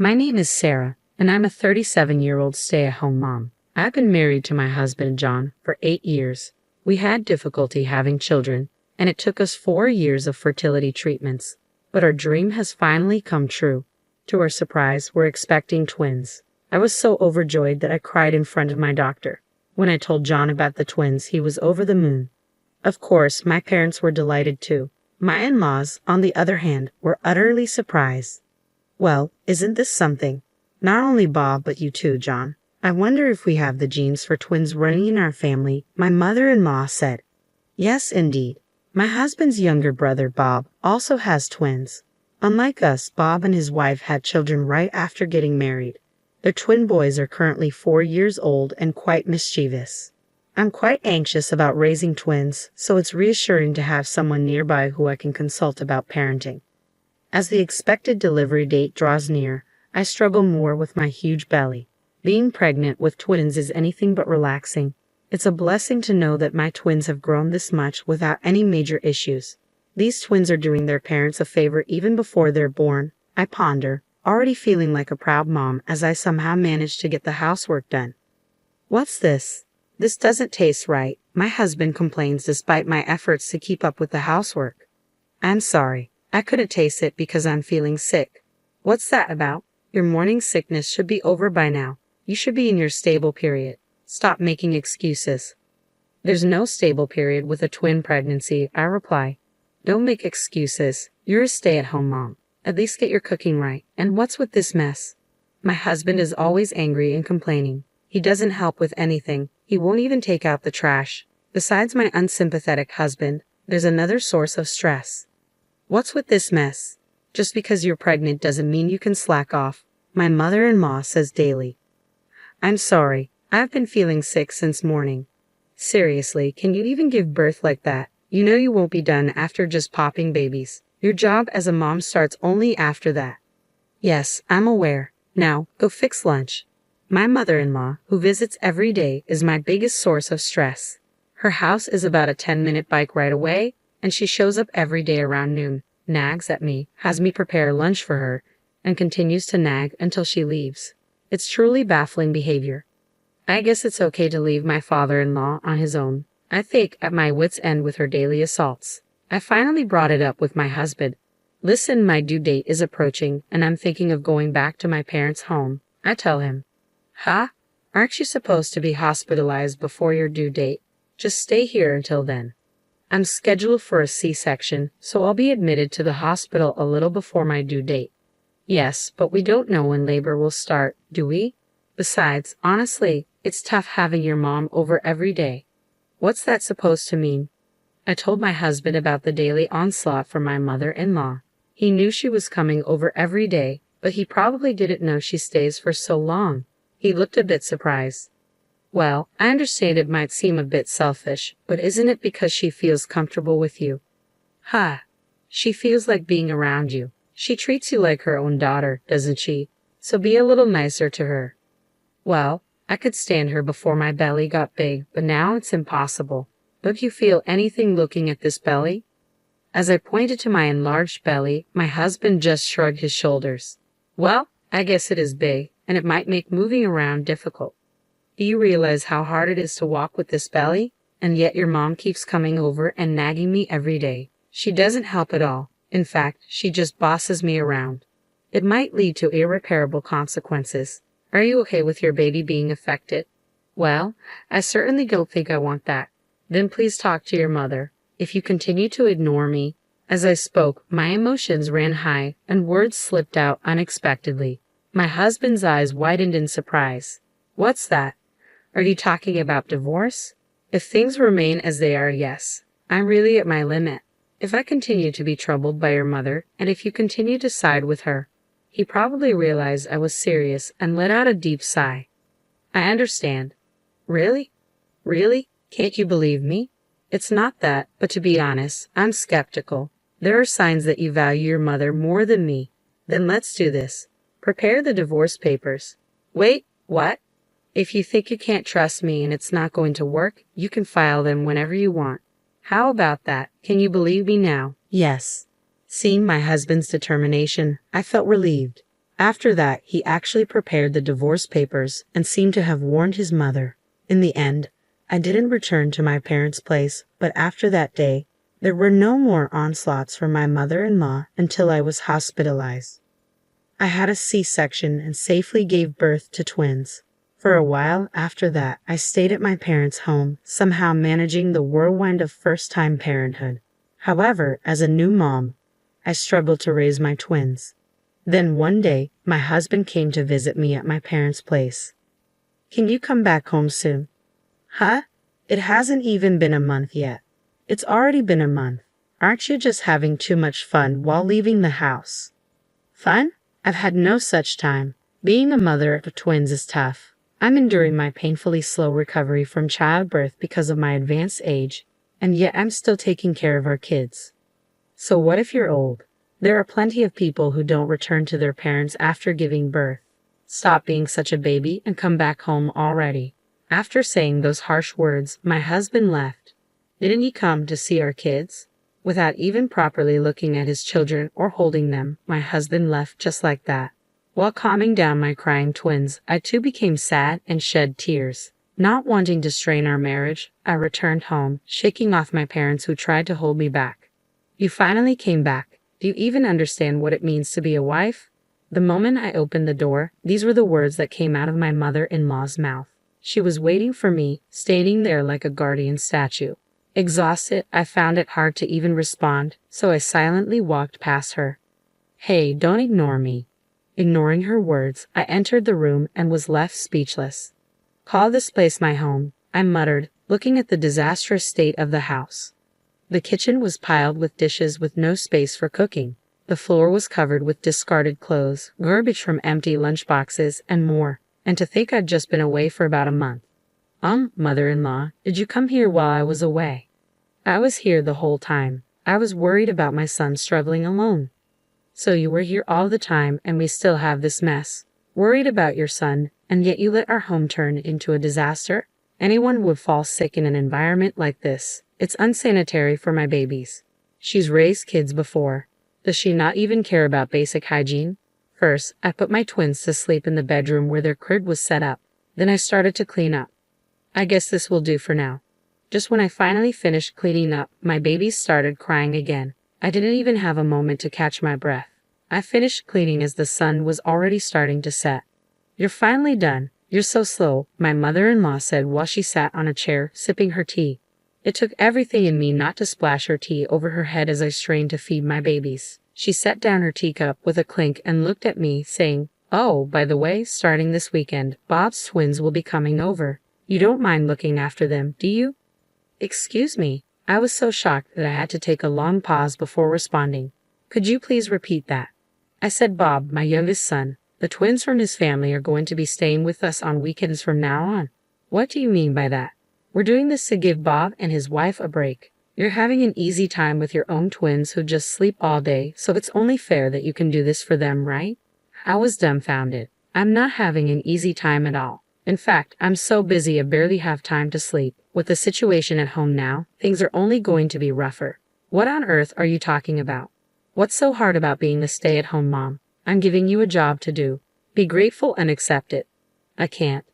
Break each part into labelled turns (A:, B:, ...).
A: My name is Sarah, and I'm a 37-year-old stay-at-home mom. I've been married to my husband, John, for 8 years. We had difficulty having children, and it took us 4 years of fertility treatments. But our dream has finally come true. To our surprise, we're expecting twins. I was so overjoyed that I cried in front of my doctor. When I told John about the twins, he was over the moon. Of course, my parents were delighted too. My in-laws, on the other hand, were utterly surprised. Well, isn't this something? Not only Bob, but you too, John. I wonder if we have the genes for twins running in our family, my mother-in-law said. Yes, indeed. My husband's younger brother, Bob, also has twins. Unlike us, Bob and his wife had children right after getting married. Their twin boys are currently 4 years old and quite mischievous. I'm quite anxious about raising twins, so it's reassuring to have someone nearby who I can consult about parenting. As the expected delivery date draws near, I struggle more with my huge belly. Being pregnant with twins is anything but relaxing. It's a blessing to know that my twins have grown this much without any major issues. These twins are doing their parents a favor even before they're born, I ponder, already feeling like a proud mom as I somehow managed to get the housework done. What's this? This doesn't taste right, my husband complains despite my efforts to keep up with the housework. I'm sorry, I couldn't taste it because I'm feeling sick. What's that about? Your morning sickness should be over by now. You should be in your stable period. Stop making excuses. There's no stable period with a twin pregnancy, I reply. Don't make excuses. You're a stay-at-home mom. At least get your cooking right. And what's with this mess? My husband is always angry and complaining. He doesn't help with anything. He won't even take out the trash. Besides my unsympathetic husband, there's another source of stress. What's with this mess? Just because you're pregnant doesn't mean you can slack off, my mother-in-law says daily. I'm sorry, I've been feeling sick since morning. Seriously, can you even give birth like that? You know you won't be done after just popping babies. Your job as a mom starts only after that. Yes, I'm aware. Now, go fix lunch. My mother-in-law, who visits every day, is my biggest source of stress. Her house is about a 10-minute bike ride away, and she shows up every day around noon, nags at me, has me prepare lunch for her, and continues to nag until she leaves. It's truly baffling behavior. I guess it's okay to leave my father-in-law on his own. I think at my wit's end with her daily assaults. I finally brought it up with my husband. Listen, my due date is approaching, and I'm thinking of going back to my parents' home. I tell him. Huh? Aren't you supposed to be hospitalized before your due date? Just stay here until then. I'm scheduled for a C-section, so I'll be admitted to the hospital a little before my due date. Yes, but we don't know when labor will start, do we? Besides, honestly, it's tough having your mom over every day. What's that supposed to mean? I told my husband about the daily onslaught from my mother-in-law. He knew she was coming over every day, but he probably didn't know she stays for so long. He looked a bit surprised. Well, I understand it might seem a bit selfish, but isn't it because she feels comfortable with you? Ha! She feels like being around you. She treats you like her own daughter, doesn't she? So be a little nicer to her. Well, I could stand her before my belly got big, but now it's impossible. Don't you feel anything looking at this belly? As I pointed to my enlarged belly, my husband just shrugged his shoulders. Well, I guess it is big, and it might make moving around difficult. Do you realize how hard it is to walk with this belly? And yet your mom keeps coming over and nagging me every day. She doesn't help at all. In fact, she just bosses me around. It might lead to irreparable consequences. Are you okay with your baby being affected? Well, I certainly don't think I want that. Then please talk to your mother. If you continue to ignore me. As I spoke, my emotions ran high and words slipped out unexpectedly. My husband's eyes widened in surprise. What's that? Are you talking about divorce? If things remain as they are, yes. I'm really at my limit. If I continue to be troubled by your mother, and if you continue to side with her. He probably realized I was serious and let out a deep sigh. I understand. Really? Really? Can't you believe me? It's not that, but to be honest, I'm skeptical. There are signs that you value your mother more than me. Then let's do this. Prepare the divorce papers. Wait, what? If you think you can't trust me and it's not going to work, you can file them whenever you want. How about that? Can you believe me now? Yes. Seeing my husband's determination, I felt relieved. After that, he actually prepared the divorce papers and seemed to have warned his mother. In the end, I didn't return to my parents' place, but after that day, there were no more onslaughts from my mother-in-law until I was hospitalized. I had a C-section and safely gave birth to twins. For a while after that, I stayed at my parents' home, somehow managing the whirlwind of first-time parenthood. However, as a new mom, I struggled to raise my twins. Then one day, my husband came to visit me at my parents' place. "Can you come back home soon?" "Huh? It hasn't even been a month yet." "It's already been a month. Aren't you just having too much fun while leaving the house?" "Fun? I've had no such time. Being a mother of twins is tough. I'm enduring my painfully slow recovery from childbirth because of my advanced age, and yet I'm still taking care of our kids." "So what if you're old? There are plenty of people who don't return to their parents after giving birth. Stop being such a baby and come back home already." After saying those harsh words, my husband left. Didn't he come to see our kids? Without even properly looking at his children or holding them, my husband left just like that. While calming down my crying twins, I too became sad and shed tears. Not wanting to strain our marriage, I returned home, shaking off my parents who tried to hold me back. "You finally came back. Do you even understand what it means to be a wife?" The moment I opened the door, these were the words that came out of my mother-in-law's mouth. She was waiting for me, standing there like a guardian statue. Exhausted, I found it hard to even respond, so I silently walked past her. "Hey, don't ignore me." Ignoring her words, I entered the room and was left speechless. "Call this place my home," I muttered, looking at the disastrous state of the house. The kitchen was piled with dishes with no space for cooking. The floor was covered with discarded clothes, garbage from empty lunchboxes, and more. And to think I'd just been away for about a month. Mother-in-law, did you come here while I was away?" "I was here the whole time. I was worried about my son struggling alone." "So you were here all the time and we still have this mess. Worried about your son, and yet you let our home turn into a disaster? Anyone would fall sick in an environment like this. It's unsanitary for my babies." She's raised kids before. Does she not even care about basic hygiene? First, I put my twins to sleep in the bedroom where their crib was set up. Then I started to clean up. I guess this will do for now. Just when I finally finished cleaning up, my babies started crying again. I didn't even have a moment to catch my breath. I finished cleaning as the sun was already starting to set. "You're finally done. You're so slow," my mother-in-law said while she sat on a chair, sipping her tea. It took everything in me not to splash her tea over her head as I strained to feed my babies. She set down her teacup with a clink and looked at me, saying, "Oh, by the way, starting this weekend, Bob's twins will be coming over. You don't mind looking after them, do you?" "Excuse me." I was so shocked that I had to take a long pause before responding. "Could you please repeat that?" I said Bob, my youngest son. The twins from his family are going to be staying with us on weekends from now on. "What do you mean by that?" "We're doing this to give Bob and his wife a break. You're having an easy time with your own twins who just sleep all day, so it's only fair that you can do this for them, right?" I was dumbfounded. I'm not having an easy time at all. In fact, I'm so busy I barely have time to sleep. With the situation at home now, things are only going to be rougher. What on earth are you talking about? What's so hard about being a stay-at-home mom? I'm giving you a job to do. Be grateful and accept it. I can't.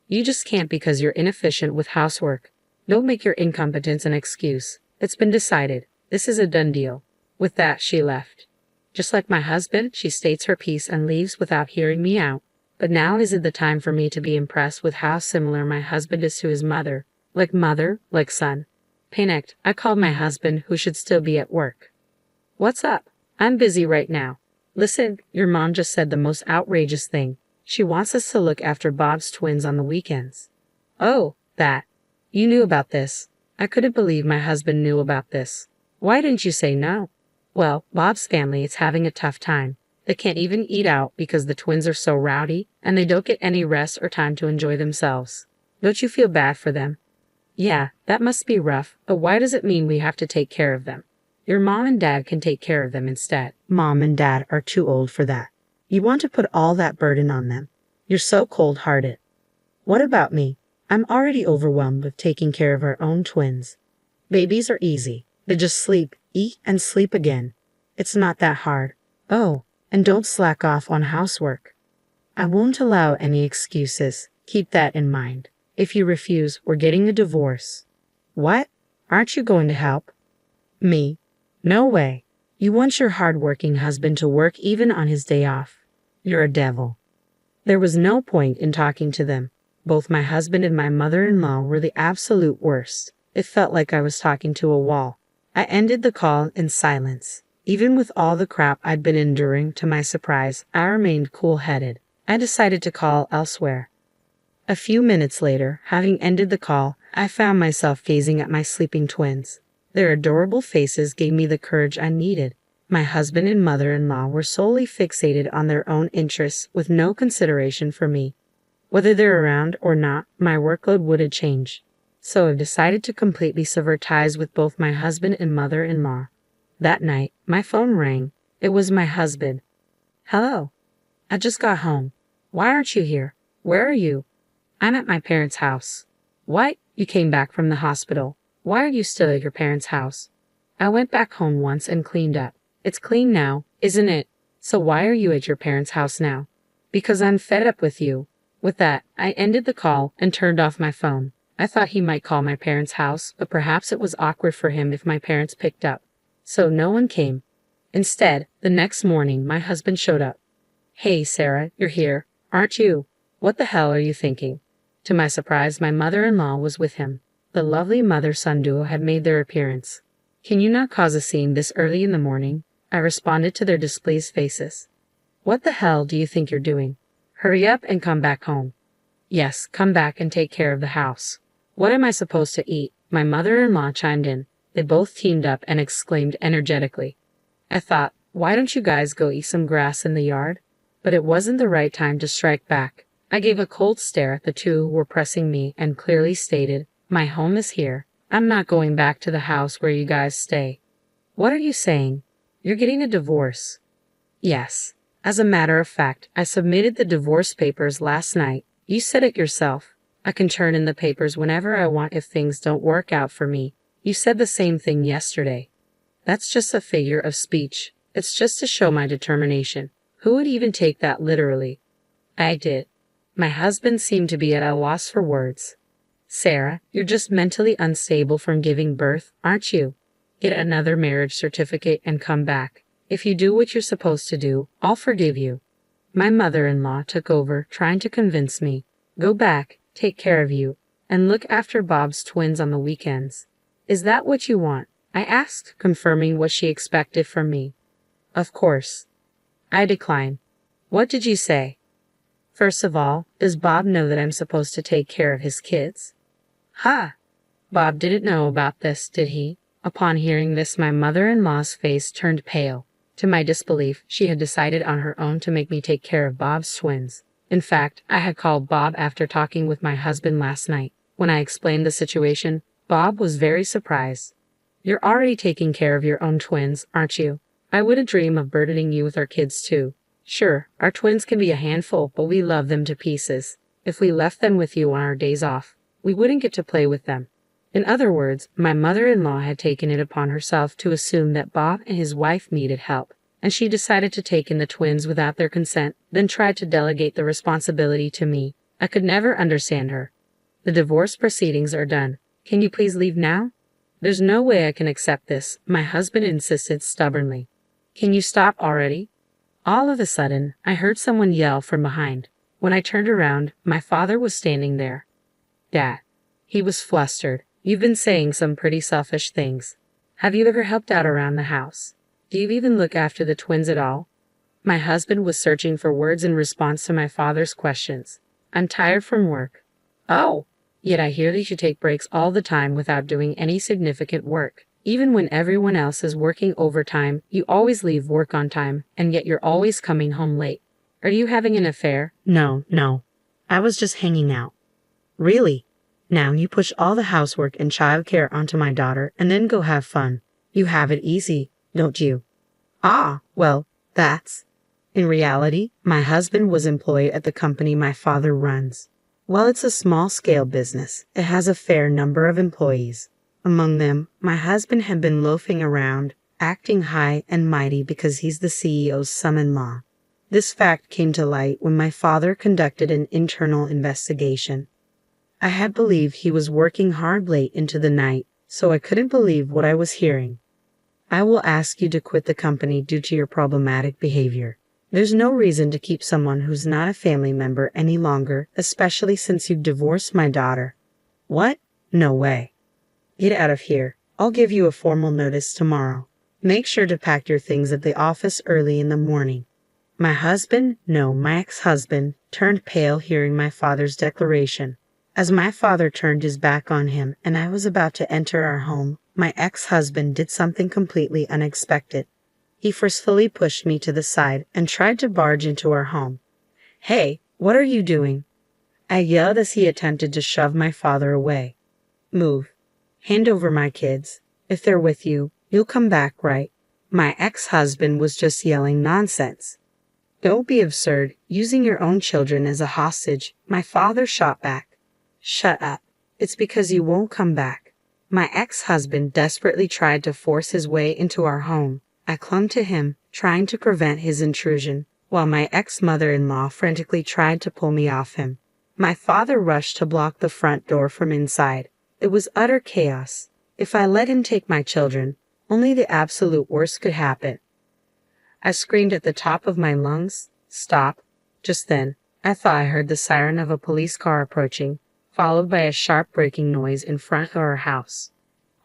A: You just can't because you're inefficient with housework. Don't make your incompetence an excuse. It's been decided. This is a done deal. With that, she left. Just like my husband, she states her piece and leaves without hearing me out. But now isn't the time for me to be impressed with how similar my husband is to his mother. Mother, like son. Panicked, I called my husband, who should still be at work. "What's up? I'm busy right now. Listen, your mom just said the most outrageous thing. She wants us to look after Bob's twins on the weekends." "Oh, that. You knew about this." I couldn't believe my husband knew about this. "Why didn't you say no?" "Well, Bob's family is having a tough time. They can't even eat out because the twins are so rowdy, and they don't get any rest or time to enjoy themselves. Don't you feel bad for them?" "Yeah, that must be rough, but why does it mean we have to take care of them? Your mom and dad can take care of them instead." "Mom and dad are too old for that. You want to put all that burden on them. You're so cold-hearted." "What about me? I'm already overwhelmed with taking care of our own twins. Babies are easy. They just sleep, eat, and sleep again. It's not that hard." "Oh, And don't slack off on housework. I won't allow any excuses. Keep that in mind. If you refuse, we're getting a divorce. What? Aren't you going to help? Me? No way. You want your hard-working husband to work even on his day off. You're a devil. There was no point in talking to them. Both my husband and my mother-in-law were the absolute worst. It felt like I was talking to a wall. I ended the call in silence. Even with all the crap I'd been enduring, to my surprise, I remained cool-headed. I decided to call elsewhere. A few minutes later, having ended the call, I found myself gazing at my sleeping twins. Their adorable faces gave me the courage I needed. My husband and mother-in-law were solely fixated on their own interests with no consideration for me. Whether they're around or not, my workload wouldn't change. So I've decided to completely sever ties with both my husband and mother-in-law. That night, my phone rang. It was my husband. Hello. I just got home. Why aren't you here? Where are you? I'm at my parents' house. What? You came back from the hospital. Why are you still at your parents' house? I went back home once and cleaned up. It's clean now, isn't it? So why are you at your parents' house now? Because I'm fed up with you. With that, I ended the call and turned off my phone. I thought he might call my parents' house, but perhaps it was awkward for him if my parents picked up. So no one came. Instead, the next morning, my husband showed up. Hey, Sarah, you're here, aren't you? What the hell are you thinking? To my surprise, my mother-in-law was with him. The lovely mother-son duo had made their appearance. Can you not cause a scene this early in the morning? I responded to their displeased faces. What the hell do you think you're doing? Hurry up and come back home. Yes, come back and take care of the house. What am I supposed to eat? My mother-in-law chimed in. They both teamed up and exclaimed energetically. I thought, why don't you guys go eat some grass in the yard? But it wasn't the right time to strike back. I gave a cold stare at the two who were pressing me and clearly stated, my home is here. I'm not going back to the house where you guys stay. What are you saying? You're getting a divorce. Yes. As a matter of fact, I submitted the divorce papers last night. You said it yourself. I can turn in the papers whenever I want if things don't work out for me. You said the same thing yesterday. That's just a figure of speech. It's just to show my determination. Who would even take that literally? I did. My husband seemed to be at a loss for words. Sarah, you're just mentally unstable from giving birth, aren't you? Get another marriage certificate and come back. If you do what you're supposed to do, I'll forgive you. My mother-in-law took over, trying to convince me. Go back, take care of you, and look after Bob's twins on the weekends. Is that what you want? I asked, confirming what she expected from me. Of course. I declined. What did you say? First of all, does Bob know that I'm supposed to take care of his kids? Ha! Bob didn't know about this, did he? Upon hearing this, my mother-in-law's face turned pale. To my disbelief, she had decided on her own to make me take care of Bob's twins. In fact, I had called Bob after talking with my husband last night. When I explained the situation, Bob was very surprised. You're already taking care of your own twins, aren't you? I wouldn't dream of burdening you with our kids too. Sure, our twins can be a handful, but we love them to pieces. If we left them with you on our days off, we wouldn't get to play with them. In other words, my mother-in-law had taken it upon herself to assume that Bob and his wife needed help, and she decided to take in the twins without their consent, then tried to delegate the responsibility to me. I could never understand her. The divorce proceedings are done. Can you please leave now? There's no way I can accept this, my husband insisted stubbornly. Can you stop already? All of a sudden, I heard someone yell from behind. When I turned around, my father was standing there. Dad. He was flustered. You've been saying some pretty selfish things. Have you ever helped out around the house? Do you even look after the twins at all? My husband was searching for words in response to my father's questions. I'm tired from work. Oh! Yet I hear that you take breaks all the time without doing any significant work. Even when everyone else is working overtime, you always leave work on time, and yet you're always coming home late. Are you having an affair? No. I was just hanging out. Really? Now you push all the housework and childcare onto my daughter and then go have fun. You have it easy, don't you? Ah, well, that's... In reality, my husband was employed at the company my father runs. While it's a small-scale business, it has a fair number of employees. Among them, my husband had been loafing around, acting high and mighty because he's the CEO's son-in-law. This fact came to light when my father conducted an internal investigation. I had believed he was working hard late into the night, so I couldn't believe what I was hearing. I will ask you to quit the company due to your problematic behavior. There's no reason to keep someone who's not a family member any longer, especially since you've divorced my daughter. What? No way. Get out of here. I'll give you a formal notice tomorrow. Make sure to pack your things at the office early in the morning. My ex-husband, turned pale hearing my father's declaration. As my father turned his back on him and I was about to enter our home, my ex-husband did something completely unexpected. He forcefully pushed me to the side and tried to barge into our home. "Hey, what are you doing?" I yelled as he attempted to shove my father away. "Move. Hand over my kids. If they're with you, you'll come back, right?" My ex-husband was just yelling nonsense. "Don't be absurd, using your own children as a hostage," my father shot back. "Shut up. It's because you won't come back." My ex-husband desperately tried to force his way into our home. I clung to him, trying to prevent his intrusion, while my ex-mother-in-law frantically tried to pull me off him. My father rushed to block the front door from inside. It was utter chaos. If I let him take my children, only the absolute worst could happen. I screamed at the top of my lungs, "Stop!" Just then, I thought I heard the siren of a police car approaching, followed by a sharp braking noise in front of our house.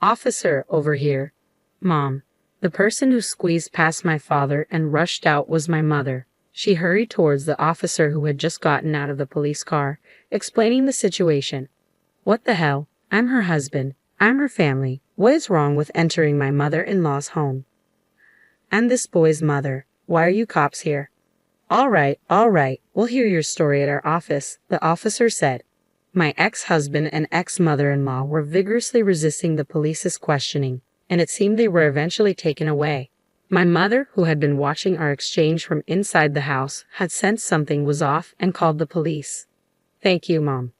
A: "Officer, over here." "Mom." The person who squeezed past my father and rushed out was my mother. She hurried towards the officer who had just gotten out of the police car, explaining the situation. "What the hell? I'm her husband. I'm her family. What is wrong with entering my mother-in-law's home? I'm this boy's mother. Why are you cops here?" All right, we'll hear your story at our office," the officer said. My ex-husband and ex-mother-in-law were vigorously resisting the police's questioning, and it seemed they were eventually taken away. My mother, who had been watching our exchange from inside the house, had sensed something was off and called the police. "Thank you, Mom.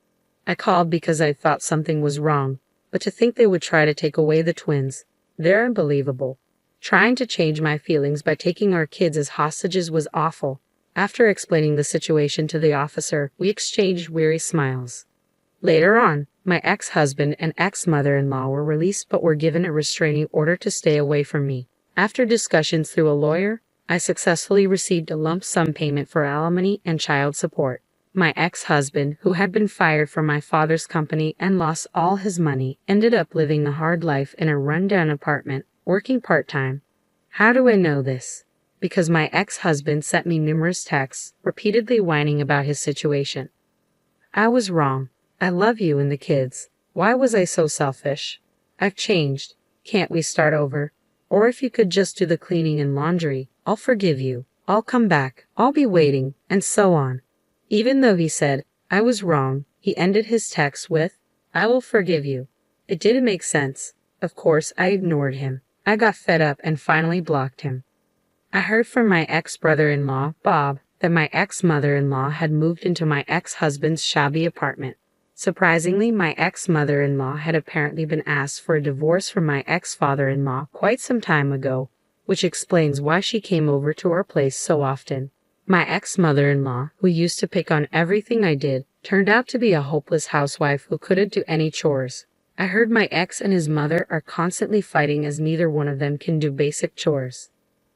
A: I called because I thought something was wrong, but to think they would try to take away the twins. They're unbelievable. Trying to change my feelings by taking our kids as hostages was awful." After explaining the situation to the officer, we exchanged weary smiles. Later on, my ex-husband and ex-mother-in-law were released but were given a restraining order to stay away from me. After discussions through a lawyer, I successfully received a lump sum payment for alimony and child support. My ex-husband, who had been fired from my father's company and lost all his money, ended up living a hard life in a run-down apartment, working part-time. How do I know this? Because my ex-husband sent me numerous texts, repeatedly whining about his situation. I was wrong. I love you and the kids. Why was I so selfish? I've changed. Can't we start over? Or if you could just do the cleaning and laundry, I'll forgive you. I'll come back. I'll be waiting, and so on. Even though he said, I was wrong, he ended his text with, "I will forgive you." It didn't make sense. Of course, I ignored him. I got fed up and finally blocked him. I heard from my ex-brother-in-law, Bob, that my ex-mother-in-law had moved into my ex-husband's shabby apartment. Surprisingly, my ex-mother-in-law had apparently been asked for a divorce from my ex-father-in-law quite some time ago, which explains why she came over to our place so often. My ex-mother-in-law, who used to pick on everything I did, turned out to be a hopeless housewife who couldn't do any chores. I heard my ex and his mother are constantly fighting as neither one of them can do basic chores.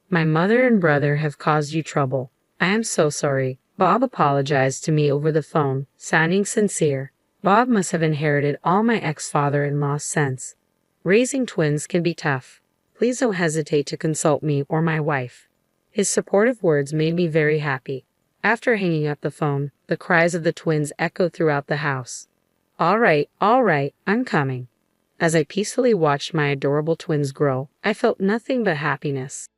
A: My mother and brother have caused you trouble. I am so sorry. Bob apologized to me over the phone, sounding sincere. Bob must have inherited all my ex-father-in-law's sense. Raising twins can be tough. Please don't hesitate to consult me or my wife. His supportive words made me very happy. After hanging up the phone, the cries of the twins echoed throughout the house. All right, I'm coming." As I peacefully watched my adorable twins grow, I felt nothing but happiness.